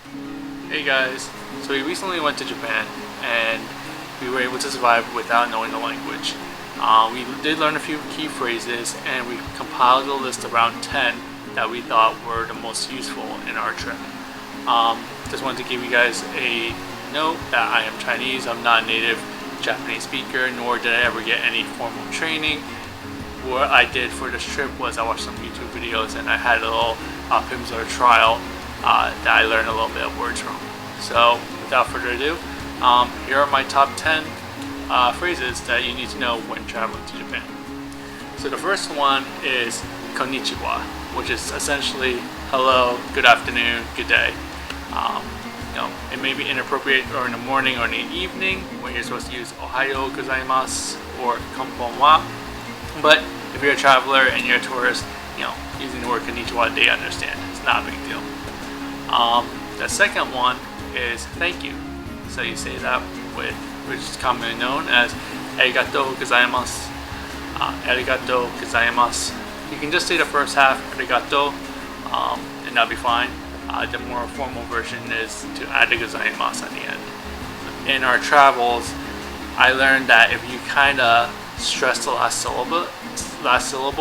Hey guys, so we recently went to Japan and we were able to survive without knowing the language. We did learn a few key phrases and we compiled a list of around 10 that we thought were the most useful in our trip. Just wanted to give you guys a note that I am Chinese. I'm not a native Japanese speaker, nor did I ever get any formal training. What I did for this trip was I watched some YouTube videos and I had a little Pimsleur trial that I learned a little bit of words from. So without further ado, here are my top 10 phrases that you need to know when traveling to Japan. So the first one is konnichiwa, which is essentially hello, good afternoon, good day. It may be inappropriate or in the morning or in the evening when you're supposed to use gozaimasu or konnichiwa. But if you're a traveler and you're a tourist, using the word konnichiwa, they understand. It's not a big deal. The second one is thank you. So you say that with, which is commonly known as arigato gozaimasu. Arigato gozaimasu. You can just say the first half, arigato, and that'll be fine. The more formal version is to add the gozaimasu at the end. In our travels, I learned that if you kind of stress the last syllable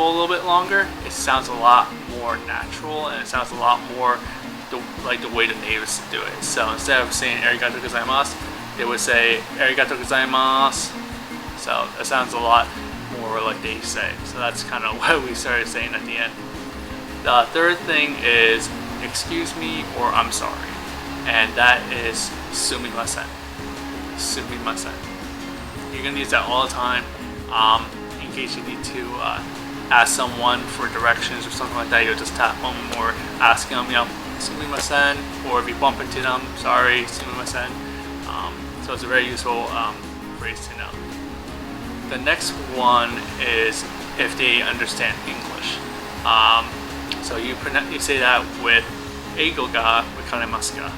a little bit longer, it sounds a lot more natural and it sounds a lot more like the way the natives do it. So instead of saying arigato gozaimasu, they would say arigato gozaimasu. So it sounds a lot more like they say. So that's kind of what we started saying at the end. The third thing is excuse me or I'm sorry, and that is sumimasen. Sumimasen. You're gonna use that all the time. In case you need to ask someone for directions or something like that, you'll just tap them or ask them, sumimasen, or if you bump into them, sorry, sumimasen. So it's a very useful phrase to know. The next one is if they understand English. So you say that with eigo ga wakarimaska.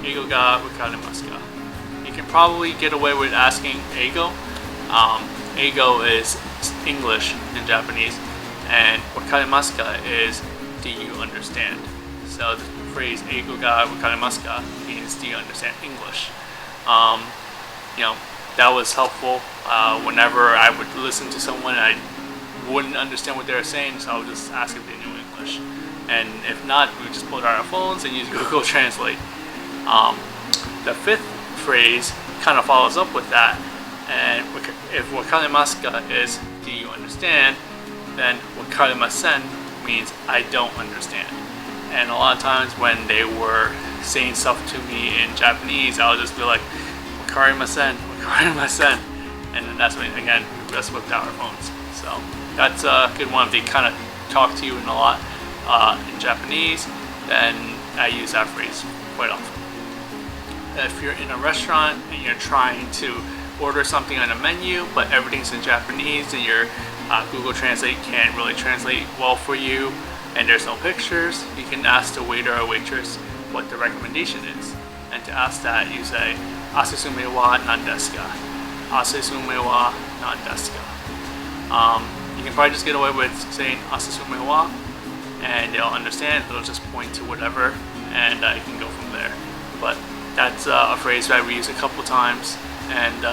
Eigo ga wakarimaska. You can probably get away with asking eigo. Eigo is English in Japanese, and wakarimaska is do you understand? So the phrase eigo ga wakarimaska means do you understand English? That was helpful whenever I would listen to someone I wouldn't understand what they were saying, so I would just ask if they knew English. And if not, we would just pull out our phones and use Google Translate. The fifth phrase kind of follows up with that. And if wakarimaska is do you understand, then wakarimasen means I don't understand. And a lot of times when they were saying stuff to me in Japanese, I would just be like wakarimasen, wakarimasen, and then that's when again we just whipped out our phones. So that's a good one. If they kind of talk to you in a lot in Japanese, then I use that phrase quite often. If you're in a restaurant and you're trying to order something on a menu, but everything's in Japanese and your Google Translate can't really translate well for you, and there's no pictures, you can ask the waiter or waitress what the recommendation is. And to ask that, you say, osusume wa nan deska? Osusume wa nan deska? You can probably just get away with saying osusume wa, and they'll understand. They'll just point to whatever, and you can go from there. But that's a phrase that we use a couple times, and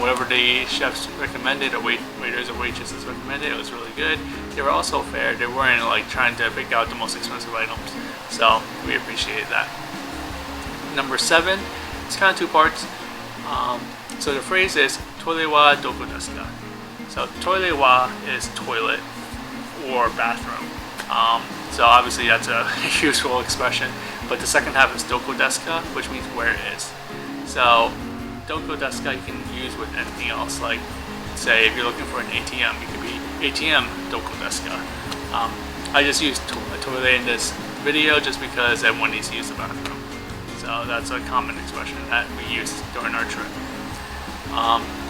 whatever the chefs recommended or waiters or waitresses recommended, it was really good. They were also fair. They weren't like trying to pick out the most expensive items, so we appreciated that. Number 7, it's kind of two parts. So the phrase is toile wa doko deska. So toile wa is toilet or bathroom. So obviously that's a useful expression, but the second half is doko deska, which means where it is. So doko deska you can use with anything else, like say if you're looking for an ATM, it could be ATM doko deska. I just used toile in this video just because everyone needs to use the bathroom. So that's a common expression that we use during our trip.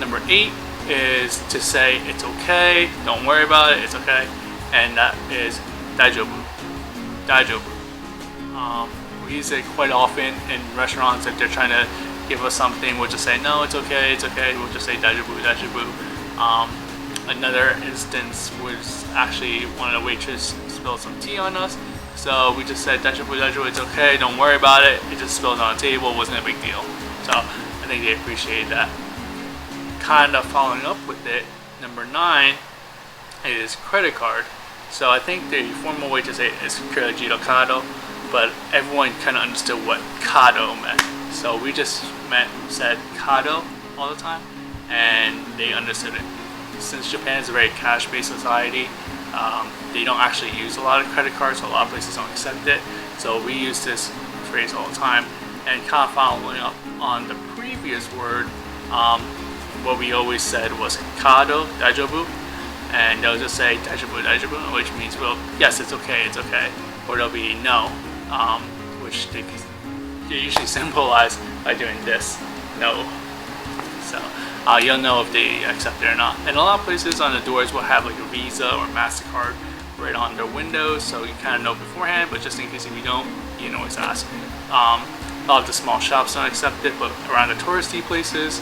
Number 8 is to say it's okay, don't worry about it, it's okay, and that is daijoubou. Daijoubou. We use it quite often in restaurants. If they're trying to give us something, we'll just say no, it's okay, it's okay. We'll just say daijoubou, daijoubou. Another instance was actually one of the waitresses spilled some tea on us, So we just said daijoubou, it's okay, don't worry about it. It just spilled on the table, it wasn't a big deal. So I think they appreciated that. Kind of following up with it, number 9 is credit card. So I think the formal way to say it is kaado, but everyone kind of understood what kaado meant. So we just said kaado all the time, and they understood it. Since Japan is a very cash-based society, they don't actually use a lot of credit cards, so a lot of places don't accept it. So we use this phrase all the time. And kind of following up on the previous word, what we always said was kaado, daijoubu, and they'll just say daijoubou, which means, well, yes, it's okay, or they'll be no, which they usually symbolize by doing this, no. So you'll know if they accept it or not. And a lot of places on the doors will have like a Visa or MasterCard right on their windows, so you kind of know beforehand, but just in case if you don't, you can always ask. A lot of the small shops don't accept it, but around the touristy places,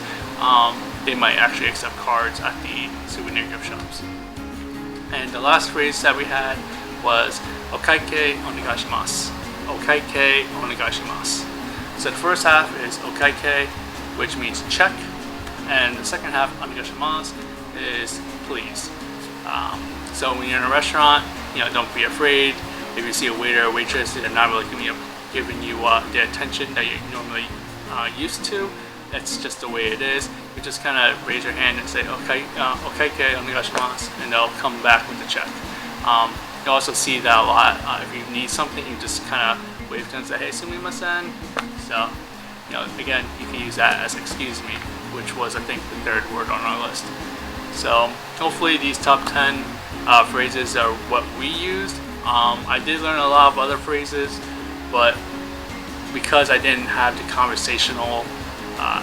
they might actually accept cards at the souvenir gift shops. And the last phrase that we had was okaikei onegaishimasu. Okaikei onegaishimasu. So the first half is okaikei, which means check, and the second half, onegaishimasu, is please. So when you're in a restaurant, don't be afraid. If you see a waiter or waitress, they're not really giving you the attention that you're normally used to. That's just the way it is. You just kind of raise your hand and say, okaikei onegaishimasu, and they'll come back with the check. You'll also see that a lot. If you need something, you just kind of wave to them and say, hey, sumimasen. So, again, you can use that as excuse me, which was, I think, the third word on our list. So, hopefully these top 10 phrases are what we used. I did learn a lot of other phrases, but because I didn't have the conversational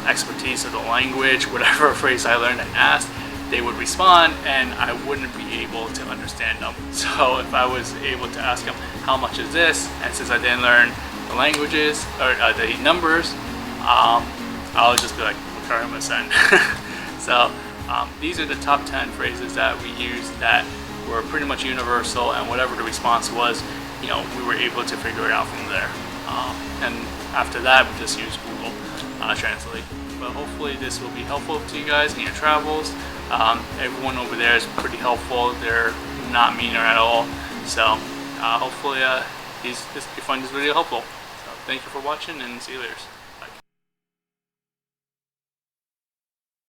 expertise of the language, whatever phrase I learned and asked, they would respond and I wouldn't be able to understand them. So if I was able to ask them, how much is this? And since I didn't learn the languages or the numbers, I would just be like, wakarimasen. So these are the top 10 phrases that we used that were pretty much universal, and whatever the response was, we were able to figure it out from there. And after that, we just used Google Translate. But hopefully this will be helpful to you guys in your travels. Everyone over there is pretty helpful. They're not meaner at all. So hopefully you find this video helpful. So thank you for watching, and see you later.